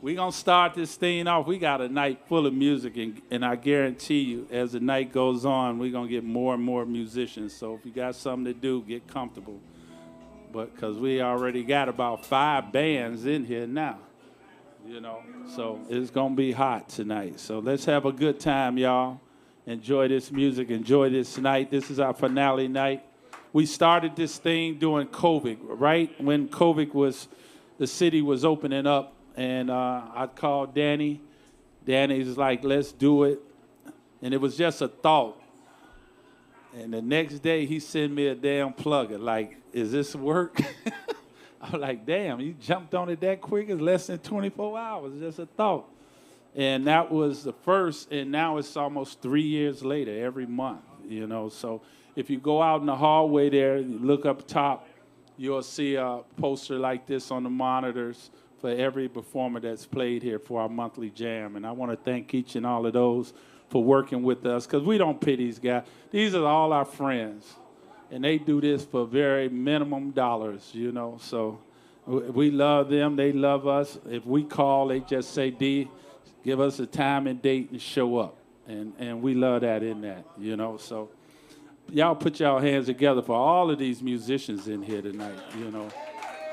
We're going to start this thing off. We got a night full of music, and I guarantee you, as the night goes on, we're going to get more and more musicians. So if you got something to do, get comfortable. But because we already got about 5 bands in here now, you know. So it's going to be hot tonight. So let's have a good time, y'all. Enjoy this music. Enjoy this night. This is our finale night. We started this thing during COVID, right? When COVID was, the city was opening up. And I called Danny. Danny's like, let's do it. And it was just a thought. And the next day, he sent me a damn plugger. Like, is this work? I'm like, damn, you jumped on it that quick? It's less than 24 hours. Just a thought. And that was the first. And now it's almost 3 years later, every month, you know. So if you go out in the hallway there, you look up top, you'll see a poster like this on the monitors for every performer that's played here for our monthly jam. And I want to thank each and all of those for working with us, because we don't pay these guys. These are all our friends, and they do this for very minimum dollars, you know. So we love them. They love us. If we call, they just say, D, give us a time and date and show up. And we love that in that, you know. So y'all put y'all hands together for all of these musicians in here tonight, you know.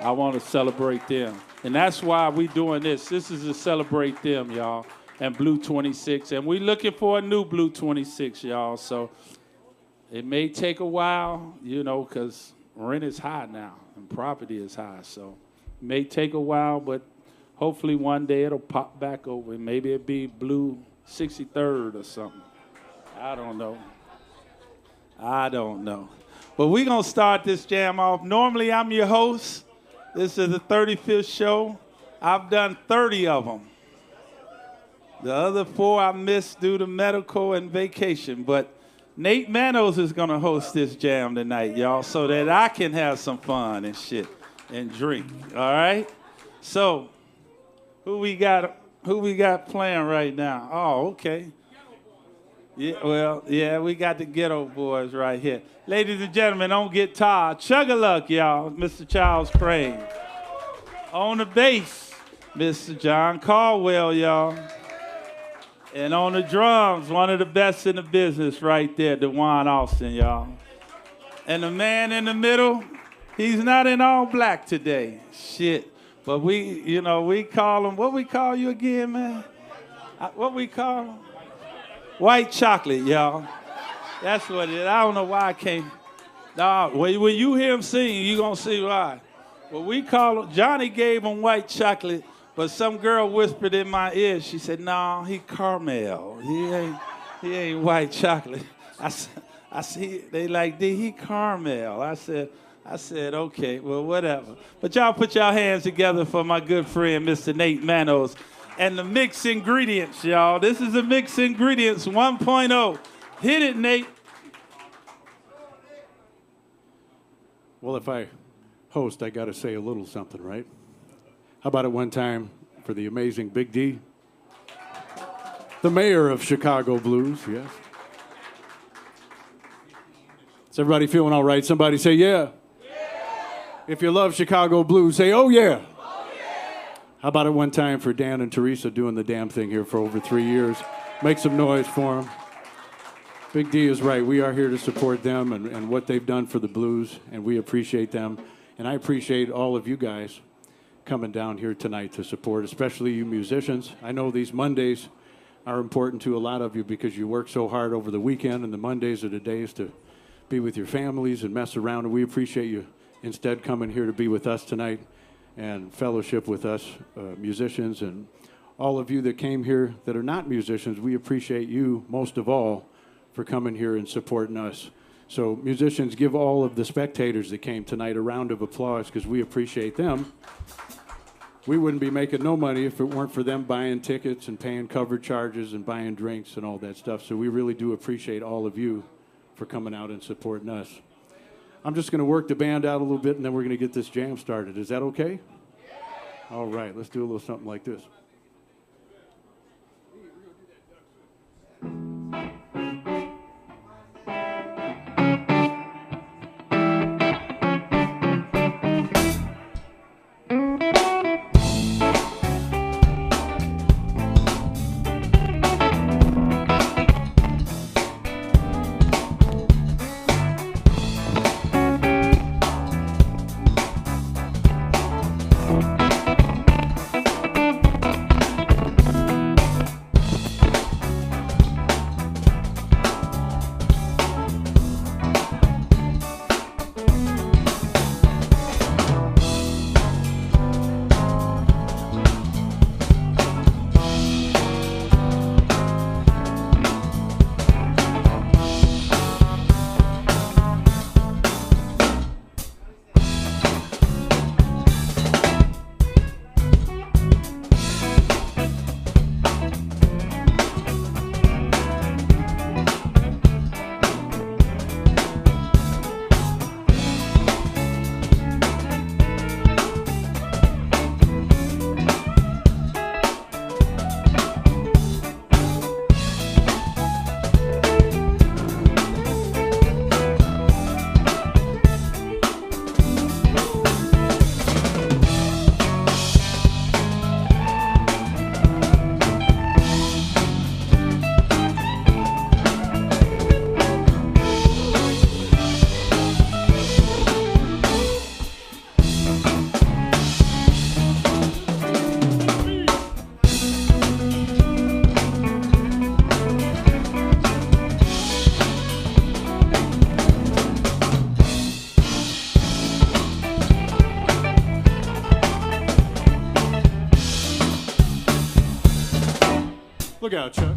I want to celebrate them. And that's why we doing this. This is to celebrate them, y'all, and BLU26. And we looking for a new BLU26, y'all. So it may take a while, you know, because rent is high now and property is high. So it may take a while, but hopefully one day it'll pop back over. Maybe it'll be BLU63rd or something. I don't know. But we're going to start this jam off. Normally I'm your host. This is the 35th show. I've done 30 of them. The other 4 I missed due to medical and vacation. But Nate Manos is going to host this jam tonight, y'all, so that I can have some fun and shit and drink. All right? So who we got playing right now? Oh, okay. Yeah, well, yeah, we got the Ghetto Boys right here. Ladies and gentlemen, don't get tired. Chug-a-luck, y'all, Mr. Charles Crane. On the bass, Mr. John Caldwell, y'all. And on the drums, one of the best in the business right there, DeJuan Austin, y'all. And the man in the middle, he's not in all black today. Shit. But we call him, what we call you again, man? What we call him? White chocolate, y'all. That's what it is. I don't know why I can't. No, when you hear him sing, you're going to see why. Well, we call him, Johnny gave him white chocolate, but some girl whispered in my ear. She said, no, he caramel. He ain't white chocolate. I see, they like, he caramel. I said, okay, well, whatever. But y'all put y'all hands together for my good friend, Mr. Nate Manos. And the mix ingredients, y'all. This is the mix ingredients 1.0. Hit it, Nate. Well, if I host, I got to say a little something, right? How about it one time for the amazing Big D, the mayor of Chicago Blues, yes. Is everybody feeling all right? Somebody say, yeah. If you love Chicago Blues, say, oh, yeah. How about it one time for Dan and Teresa doing the damn thing here for over 3 years? Make some noise for them. Big D is right. We are here to support them and what they've done for the blues, and we appreciate them. And I appreciate all of you guys coming down here tonight to support, especially you musicians. I know these Mondays are important to a lot of you because you work so hard over the weekend, and the Mondays are the days to be with your families and mess around, and we appreciate you instead coming here to be with us tonight and fellowship with us musicians, and all of you that came here that are not musicians. We appreciate you most of all for coming here and supporting us. So musicians, give all of the spectators that came tonight a round of applause, because we appreciate them. We wouldn't be making no money if it weren't for them buying tickets and paying cover charges and buying drinks and all that stuff. So we really do appreciate all of you for coming out and supporting us. I'm just going to work the band out a little bit, and then we're going to get this jam started. Is that okay? Yeah. All right, let's do a little something like this. Look out, Chuck.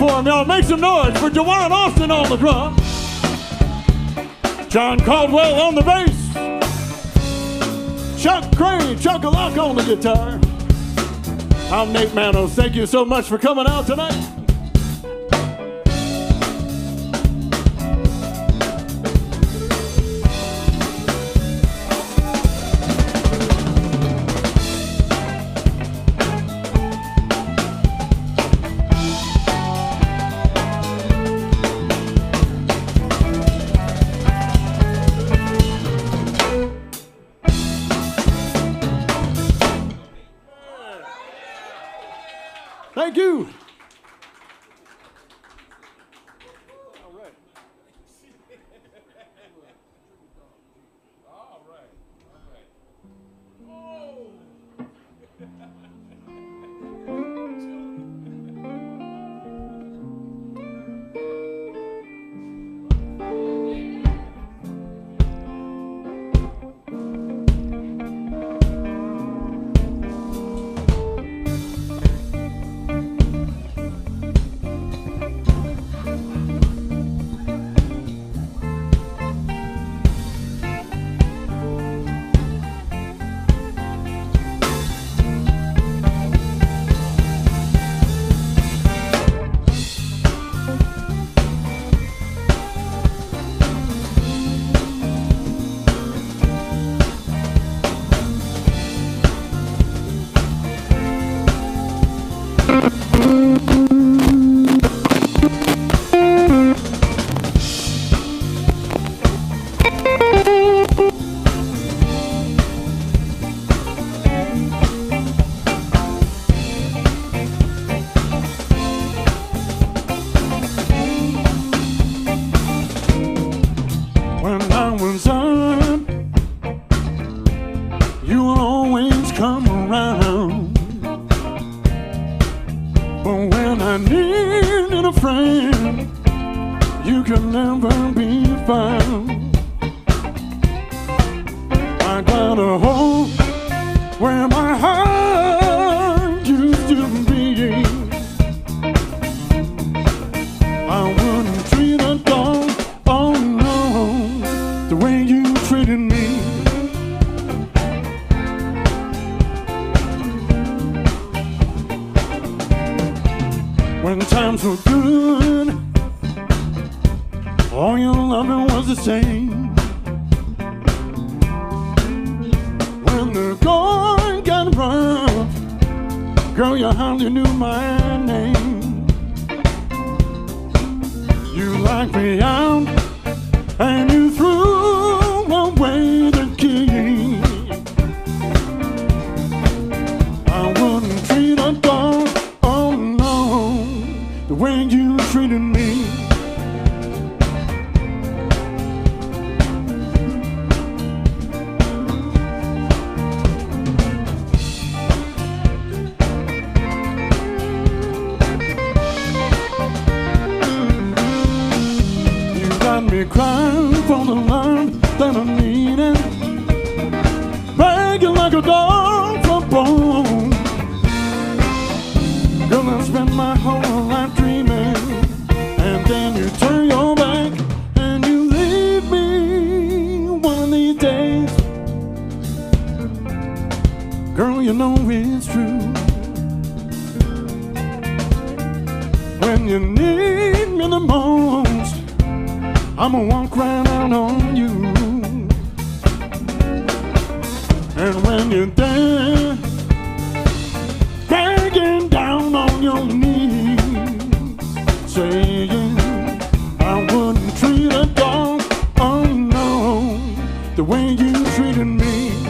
for him, y'all. Make some noise for Dewan Austin on the drum. John Caldwell on the bass. Chuck Crane, Chuck-a-Lock on the guitar. I'm Nate Manos. Thank you so much for coming out tonight. Thank you. All right. All right. Oh. When I was up, you will always come around. But when I needed a friend, you could never be found. I got a home where my heart used to be. I wouldn't treat a dog, oh no, the way you treated me. When times were good, all your loving was the same. When the going got rough, girl, you hardly knew my name. You locked me out and you threw away the key. I wouldn't treat a dog, oh no, the way you treated me. Me crying for the love that I needed, begging like a dog for bone. Girl, I spent my whole life dreaming, and then you turn your back and you leave me one of these days. Girl, you know it's true. When you need me the most, I'ma walk right out on you. And when you're there, begging down on your knees, saying, I wouldn't treat a dog, oh no, the way you treated me.